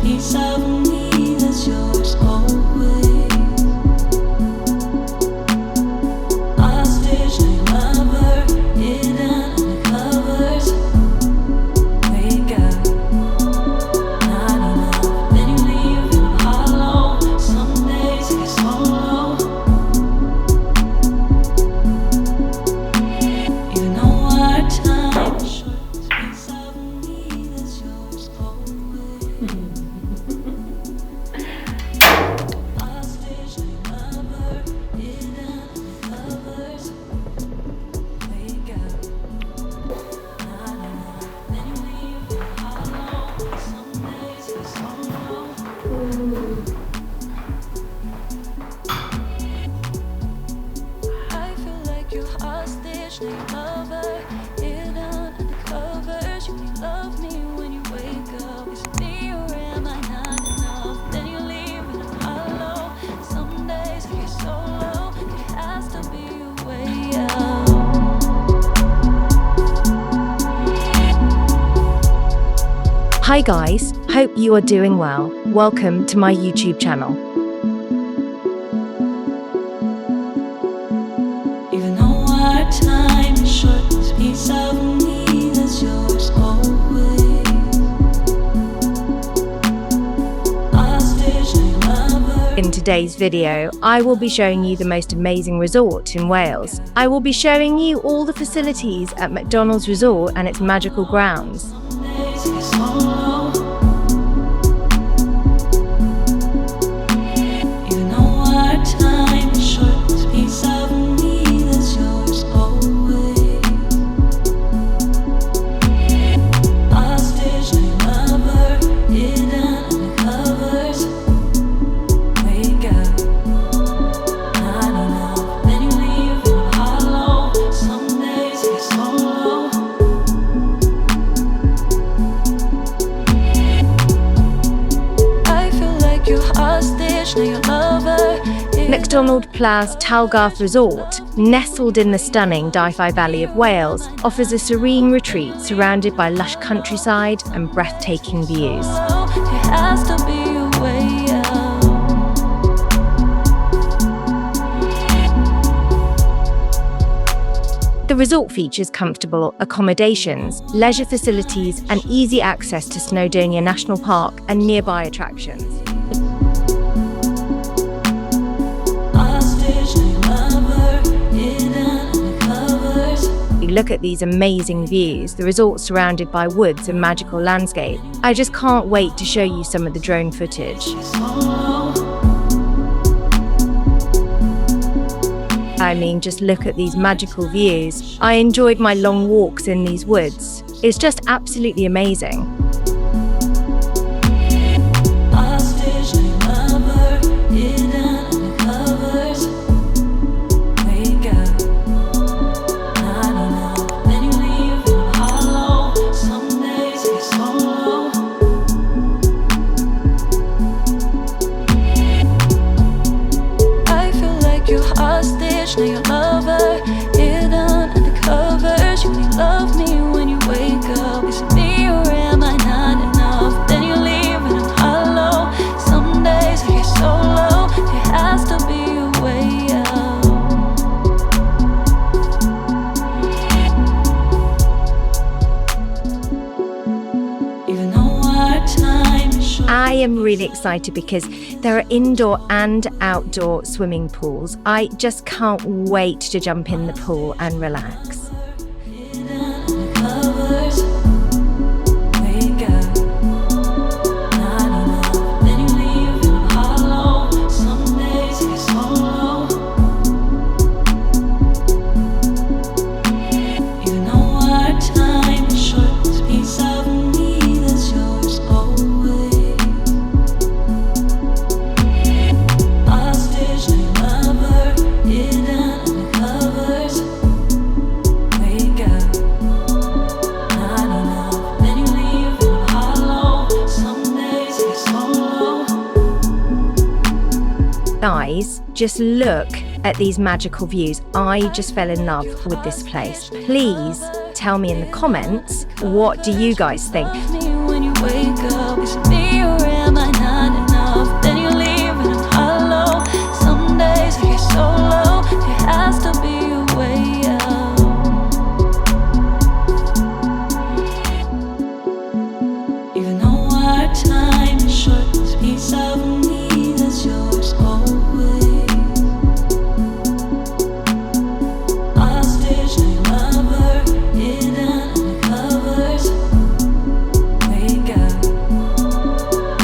piece of me that's yours always. Hostage, night lover, hidden under covers. Wake up, not enough. Then you leave in a hollow. Some days it gets solo. Even though our time is short, this piece of me that's yours always. Hostage, night lover, hidden under covers. Wake up, not enough. Then you leave in a hollow. Some days it gets solo. I feel like you're hostage, now you lover, hidden under covers. You only love me when you wake up. Is it me or am I not enough? Then you leave in a hollow. Some days I get so low. There has to be a way out. Hi guys, hope you are doing well. Welcome to my YouTube channel. Even though our time is short, this piece of me that's yours always. Hostage, night lover. In today's video, I will be showing you the most amazing resort in Wales. I will be showing you all the facilities at McDonald's Resort and its magical grounds. Some days it gets solo. Even though our time is short, this piece of me that's yours always. Hostage, night lover, hidden under covers. Wake up, not enough. Then you leave in a hollow. Some days it gets solo. I feel like you're hostage, now you're lover. McDonald Place Talgarth Resort, nestled in the stunning Dyfi Valley of Wales, offers a serene retreat surrounded by lush countryside and breathtaking views. There has to be a way out. The resort features comfortable accommodations, leisure facilities, and easy access to Snowdonia National Park and nearby attractions. Hostage, night lover, hidden under covers. You look at these amazing views, the resort's surrounded by woods and magical landscape. I just can't wait to show you some of the drone footage. Solo. I mean, just look at these magical views. I enjoyed my long walks in these woods. It's just absolutely amazing. Hostage, night lover, hidden under covers. Wake up, not enough. Then you leave in a hollow. Some days it gets solo. I feel like you're hostage, now you're lover, hidden under covers. You only love me when you wake up. Is it me or am I not enough? Then you leave in a hollow. Some days I get so low. There has to be a way out. Even though our time is short. I am really excited because there are indoor and outdoor swimming pools. I just can't wait to jump in the pool and relax. Hidden under covers. Wake up, not enough. Then you leave in a hollow. Some days it gets solo. Even though our time is short, this piece of me that's yours always. Hostage, night lover, hidden under covers. Wake up, not enough. Then you leave in a hollow. Some days it gets solo. Guys, just look at these magical views. I just fell in love with this place. Please tell me in the comments, what do you guys think? Love me when you you wake up. Is it me or am I not enough? Then you leave and I'm hollow. Some days I get so low, there has to be a way out. Even though our time is short, this piece of me that's yours always. Hostage, no lover, hidden under covers. Wake up,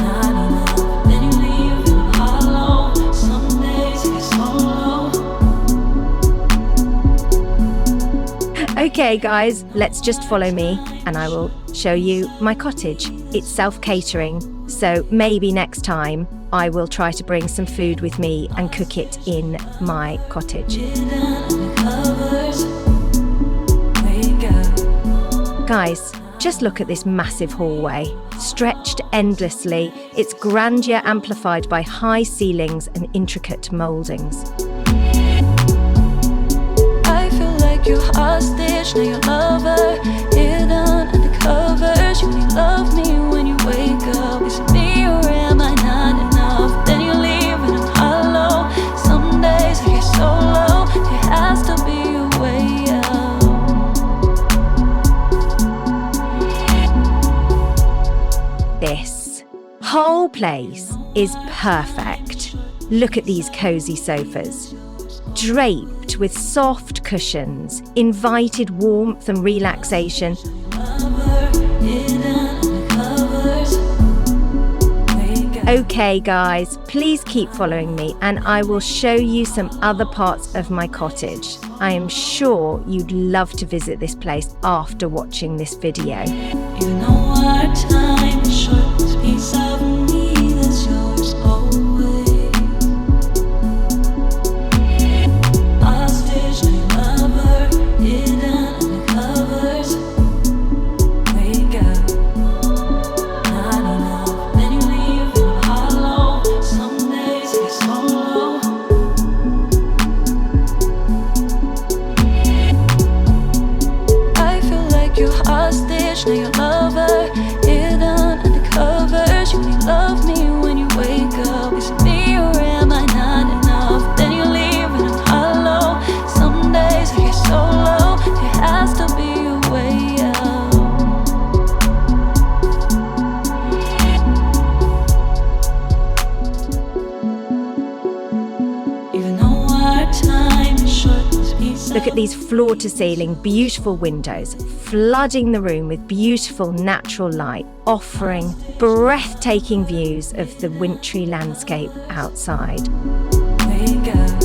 not enough. Then you leave and I'm hollow. Some days I get so low. Okay, guys, let's just follow me and I will show you my cottage. It's self-catering, so maybe next time I will try to bring some food with me and cook it in my cottage. Guys, just look at this massive hallway, stretched endlessly, its grandeur amplified by high ceilings and intricate mouldings. I feel like you're hostage, now your lover, hidden under covers. You only love me when you wake up. Is it me or am I not enough? Then you leave and I'm hollow. Some days I get so low, there has to be a way out. This whole place is perfect. Look at these cozy sofas, draped with soft cushions, invited warmth and relaxation. Okay, guys, please keep following me and I will show you some other parts of my cottage. I am sure you'd love to visit this place after watching this video. Even though our time is short, this piece of me that's yours always. Hostage, no lover, hidden under covers. Wake up, not enough. Then you leave and I'm hollow. Some days I get so low. I feel like you're hostage, now your lover, hidden under covers. You only love me when you wake up. Is it me or am I not enough? Then you leave and I'm hollow. Some days I get so low, there has to be a way out. Even though our time is short, this piece Look at these floor-to-ceiling beautiful windows, flooding the room with beautiful natural light, offering breathtaking views of the wintry landscape outside. wake up,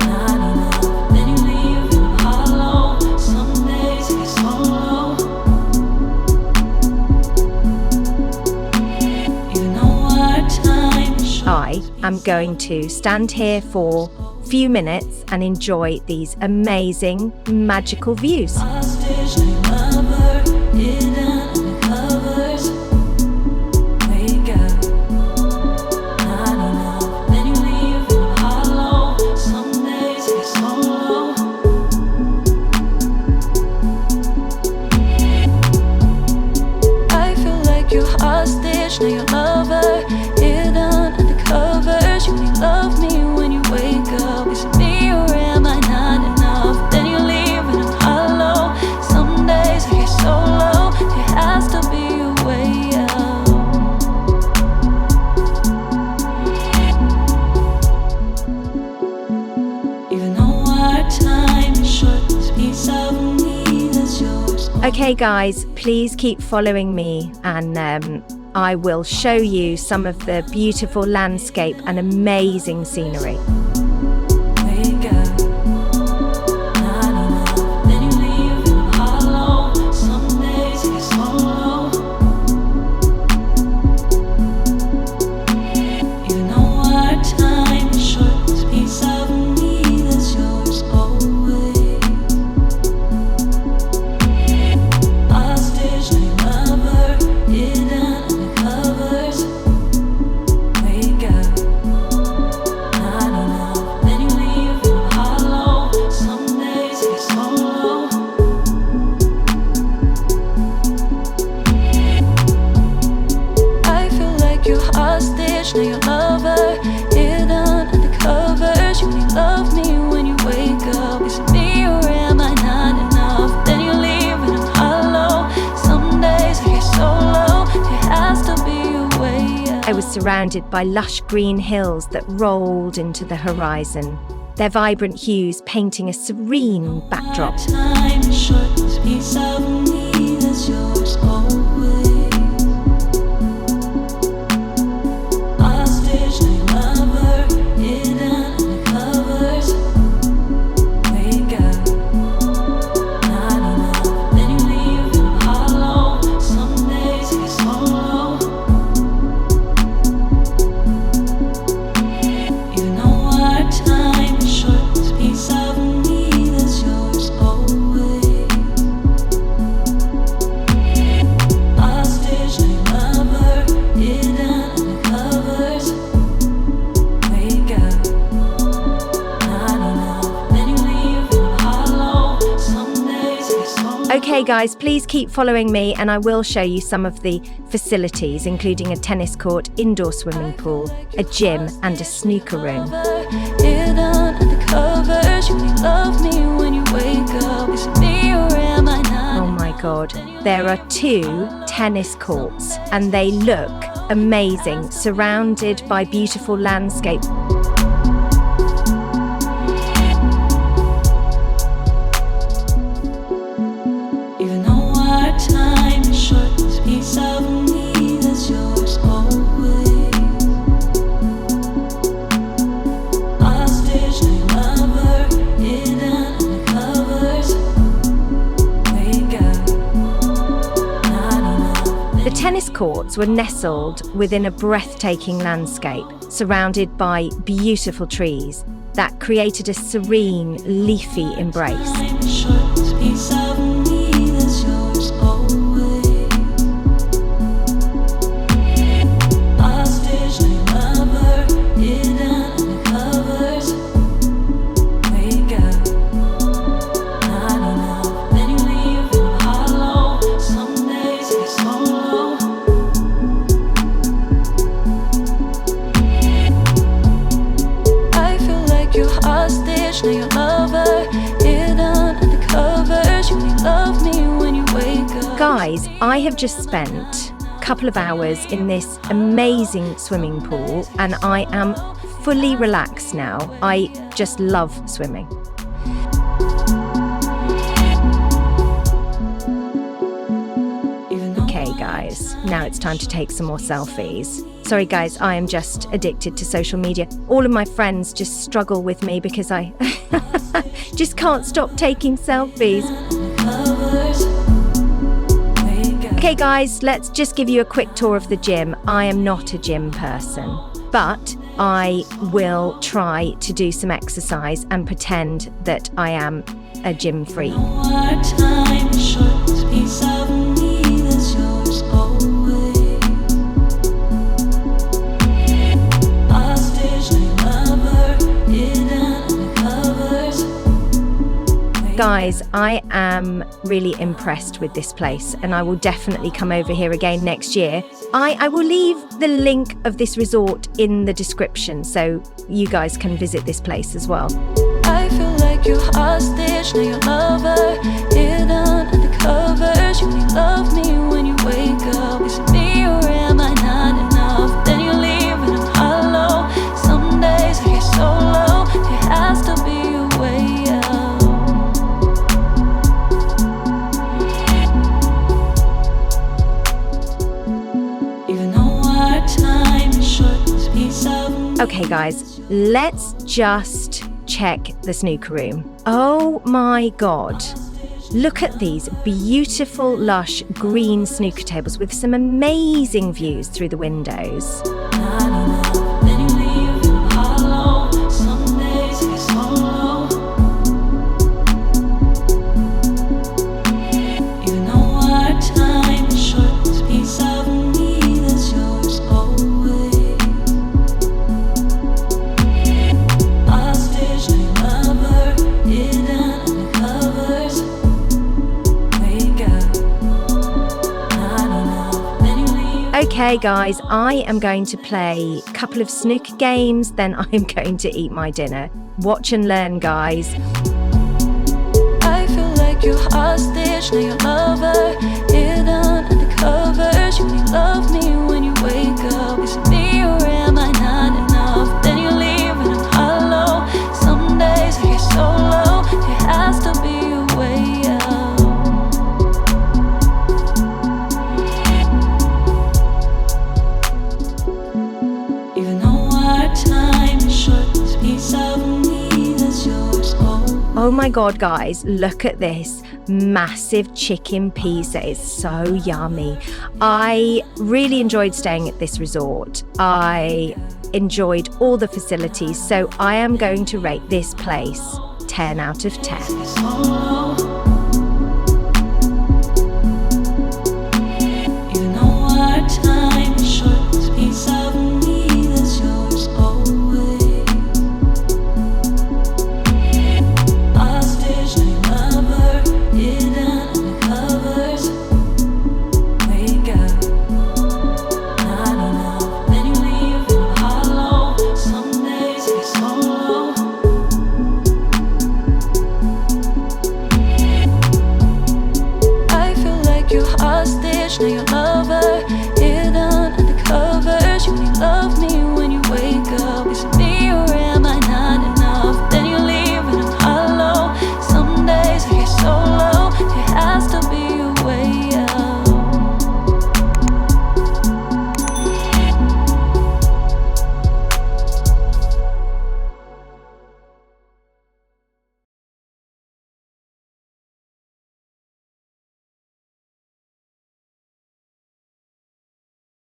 not enough. Then you leave and I'm hollow. Some days I get so low. Even though our time is short. I am going to stand here for a few minutes and enjoy these amazing, magical views. Hostage, no lover, hidden under covers. Wake up, not enough. Then you leave and I'm hollow. Some days I get so low. I feel like you're hostage, now your lover, hidden under covers. You only love me when you wake up. Is it me or am I not enough? Then you leave and I'm hollow. Some days I get so low, there has to be a way out. Even though our time is short, this piece of me that's yours. Okay, guys, please keep following me and I will show you some of the beautiful landscape and amazing scenery. Wake up, not enough. Then you leave and I'm hollow. Some days I get so low. Even though our time is short, this piece of me that's yours always. Hostage, no lover, hidden under covers. Wake up, not enough. was surrounded by lush green hills that rolled into the horizon, their vibrant hues painting a serene backdrop. Time is short, this piece of me that's yours always. Hostage, night lover, hidden under covers. Wake up, not enough. Then you leave in a hollow. Some days I get solo. Even though our time is short, this piece of me that's yours always. Hostage, night lover, hidden under covers. Wake up, not enough. Then you leave in a hollow. Some days I get solo. Okay guys, please keep following me and I will show you some of the facilities, including a tennis court, indoor swimming pool, a gym and a snooker room. Hidden under covers. You only love me when you wake up. Is it me or am I not? Oh my god, there are 2 tennis courts and they look amazing, surrounded by beautiful landscape. Even though our time is short, this piece of me that's yours always. Hostage, night lover, hidden under covers. Wake up, not enough. The tennis courts were nestled within a breathtaking landscape, surrounded by beautiful trees that created a serene, leafy embrace. Time is short, this piece of me that's yours always. Hostage, night lover, hidden under covers. Wake up, not enough. Then you leave in a hollow. Some days I get solo. I feel like you're hostage, now your lover, hidden under covers. You only love me when you wake up. Guys, I have just spent a couple of hours in this amazing swimming pool and I am fully relaxed now. I just love swimming. Even though Okay guys, now it's time to take some more selfies. Sorry guys, I am just addicted to social media. All of my friends just struggle with me because I just can't stop taking selfies. covers. Wake up. Okay guys, let's just give you a quick tour of the gym. I am not a gym person, but I will try to do some exercise and pretend that I am a gym freak. Our time is short, this piece of me that's yours always. Hostage, night lover, hidden under covers. Guys, I am really impressed with this place and I will definitely come over here again next year. I will leave the link of this resort in the description so you guys can visit this place as well. I feel like you're hostage, now your lover, hidden under covers. You only love me when you wake up. Is it me or am I not enough? Then you leave and I'm hollow. Some days I get solo. There has to be a way out. Even though our time is short, this piece of me. Okay guys, let's just check the snooker room. Oh my god. Look at these beautiful, lush green snooker tables with some amazing views through the windows. Not enough. Then you leave in a hollow. Some days I get solo. Even though our time is short, this piece of me that's yours always. Hostage, night lover, hidden under covers. Wake up, not enough. Then you leave. Okay guys, I am going to play a couple of snooker games, then I'm going to eat my dinner. Watch and learn, guys. I feel like you're hostage, now your lover, hidden under covers. You only love me when you wake up. Is it me Oh my God, guys, look at this massive chicken pizza. It's so yummy. I really enjoyed staying at this resort. I enjoyed all the facilities, so I am going to rate this place 10 out of 10.